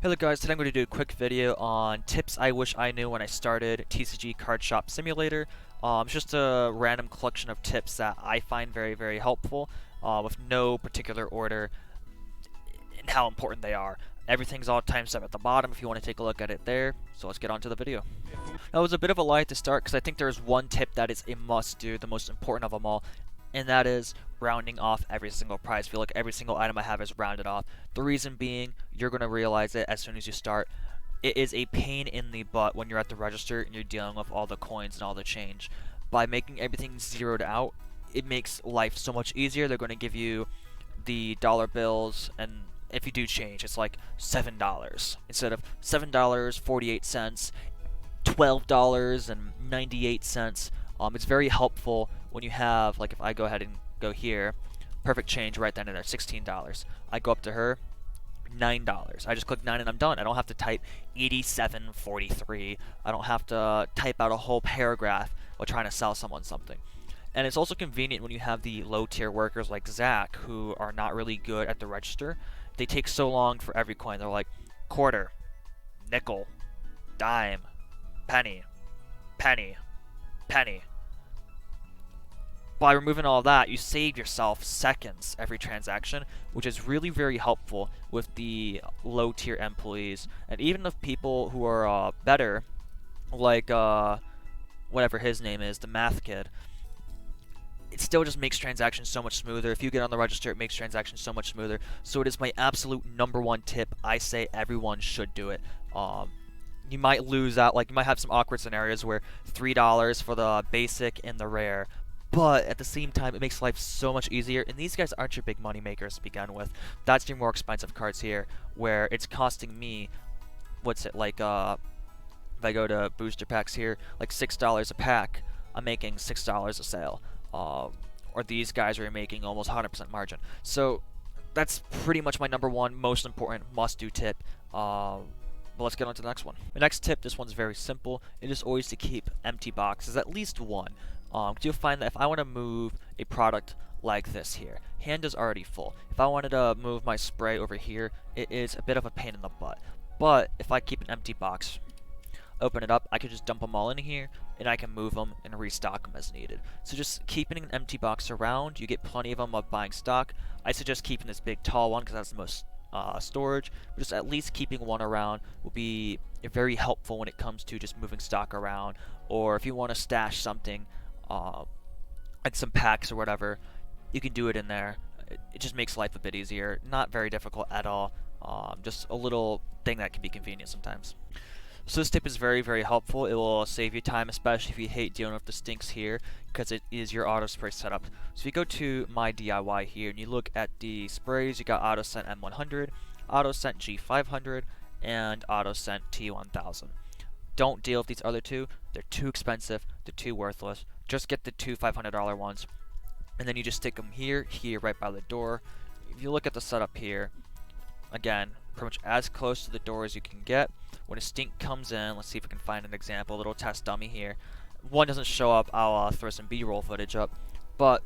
Hello guys, today I'm going to do a quick video on tips I wish I knew when I started TCG Card Shop Simulator. It's just a random collection of tips that I find very helpful with no particular order in how important they are. Everything's all timestamped at the bottom if you want to take a look at it there, so let's get on to the video. That was a bit of a lie to start because I think there's one tip that is a must do, the most important of them all, and that is rounding off every single price. I feel like every single item I have is rounded off. The reason being, you're going to realize it as soon as you start. It is a pain in the butt when you're at the register and you're dealing with all the coins and all the change. By making everything zeroed out, it makes life so much easier. They're going to give you the dollar bills, and if you do change, it's like $7 instead of $7.48, $12.98. It's very helpful when you have, like, if I go ahead and go here, perfect change right then and there, $16. I go up to her, $9. I just click 9 and I'm done. I don't have to type 87.43. I don't have to type out a whole paragraph while trying to sell someone something. And it's also convenient when you have the low tier workers like Zach, who are not really good at the register. They take so long for every coin. They're like quarter, nickel, dime, penny, penny, penny. By removing all that, you save yourself seconds every transaction, which is really very helpful with the low tier employees. And even the people who are better, like whatever his name is, the math kid, it still just makes transactions so much smoother. If you get on the register, it makes transactions so much smoother. So it is my absolute #1 tip. I say everyone should do it. You might lose out, like you might have some awkward scenarios where $3 for the basic and the rare, but at the same time it makes life so much easier. And these guys aren't your big money makers to begin with. That's your more expensive cards here, where it's costing me, what's it, like if I go to booster packs here, like $6 a pack, I'm making $6 a sale. Or these guys are making almost 100% margin. So that's pretty much my #1 most important must-do tip. But let's get on to the next one. The next tip, this one's very simple. It is always to keep empty boxes, at least one. You'll find that if I want to move a product like this here, hand is already full. If I wanted to move my spray over here, it is a bit of a pain in the butt. But if I keep an empty box, open it up, I can just dump them all in here, and I can move them and restock them as needed. So just keeping an empty box around, you get plenty of them while buying stock. I suggest keeping this big tall one because that's the most storage, but just at least keeping one around will be very helpful when it comes to just moving stock around, or if you want to stash something, like some packs or whatever, you can do it in there. It just makes life a bit easier. Not very difficult at all. Just a little thing that can be convenient sometimes. So this tip is very helpful. It will save you time, especially if you hate dealing with the stinks here, because it is your auto spray setup. So if you go to my DIY here and you look at the sprays, you got auto scent M100, auto scent G500, and auto scent T1000. Don't deal with these other two. They're too expensive. They're too worthless. Just get the two $500 ones, and then you just stick them here, right by the door. If you look at the setup here, again, pretty much as close to the door as you can get. When a stink comes in, let's see if we can find an example, a little test dummy here. One doesn't show up, I'll throw some B-roll footage up, but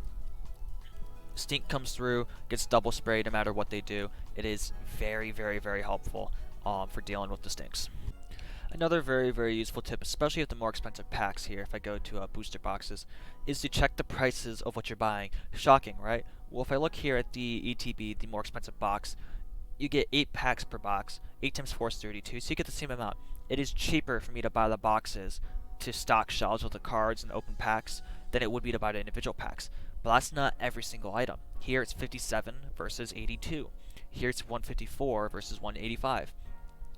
stink comes through, gets double sprayed no matter what they do. It is very helpful for dealing with the stinks. Another very useful tip, especially with the more expensive packs here, if I go to booster boxes, is to check the prices of what you're buying. Shocking, right? Well, if I look here at the ETB, the more expensive box, you get 8 packs per box. 8 times 4 is 32, so you get the same amount. It is cheaper for me to buy the boxes to stock shelves with the cards and open packs than it would be to buy the individual packs. But that's not every single item. Here it's 57 versus 82. Here it's 154 versus 185.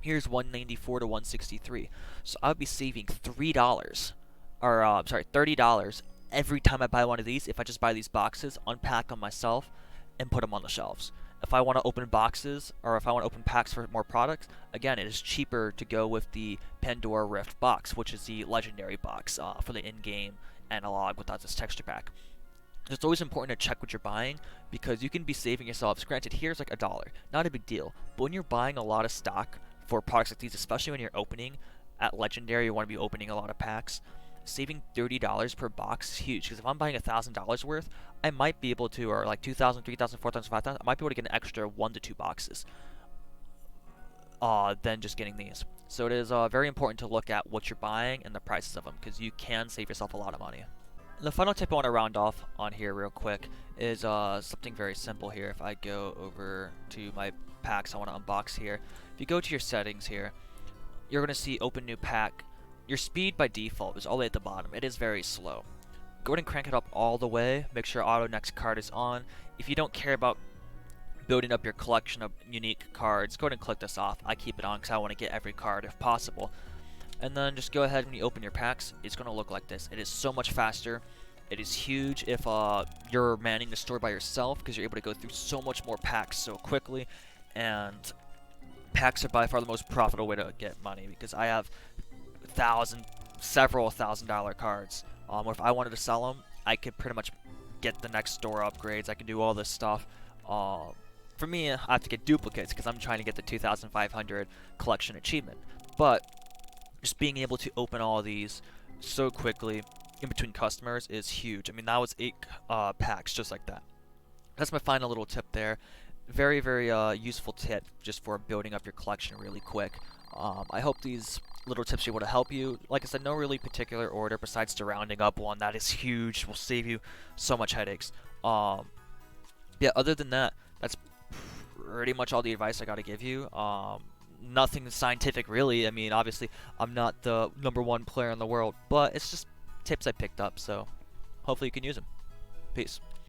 Here's 194 to 163. So I would be saving $3, or $30 every time I buy one of these if I just buy these boxes, unpack them myself, and put them on the shelves. If I want to open boxes, or if I want to open packs for more products, again, it is cheaper to go with the Pandora Rift box, which is the legendary box for the in-game analog without this texture pack. It's always important to check what you're buying, because you can be saving yourself. Granted, here's like $1, not a big deal, but when you're buying a lot of stock for products like these, especially when you're opening at legendary, you want to be opening a lot of packs, saving $30 per box is huge, because if I'm buying $1,000 worth, I might be able to, or like 2,000, 3,000, 4,000, 5,000, I might be able to get an extra 1 to 2 boxes. than just getting these. So it is very important to look at what you're buying and the prices of them, because you can save yourself a lot of money. And the final tip I want to round off on here real quick is something very simple here. If I go over to my packs I want to unbox here, if you go to your settings here, you're going to see open new pack. Your speed by default is all the way at the bottom. It is very slow. Go ahead and crank it up all the way. Make sure auto next card is on. If you don't care about building up your collection of unique cards, go ahead and click this off. I keep it on because I want to get every card if possible. And then just go ahead when you open your packs, it's going to look like this. It is so much faster. It is huge if you're manning the store by yourself, because you're able to go through so much more packs so quickly. And packs are by far the most profitable way to get money, because I have several $1,000 cards. If I wanted to sell them, I could pretty much get the next store upgrades. I can do all this stuff. For me, I have to get duplicates because I'm trying to get the 2,500 collection achievement. But just being able to open all of these so quickly in between customers is huge. I mean, that was 8 packs just like that. That's my final little tip there. Very, very useful tip just for building up your collection really quick. I hope these little tips are able to help you. Like I said, no really particular order besides the rounding up one. That is huge. Will save you so much headaches. Yeah, other than that, that's pretty much all the advice I got to give you. Nothing scientific really. I mean, obviously, I'm not the #1 player in the world, but it's just tips I picked up, so hopefully you can use them. Peace.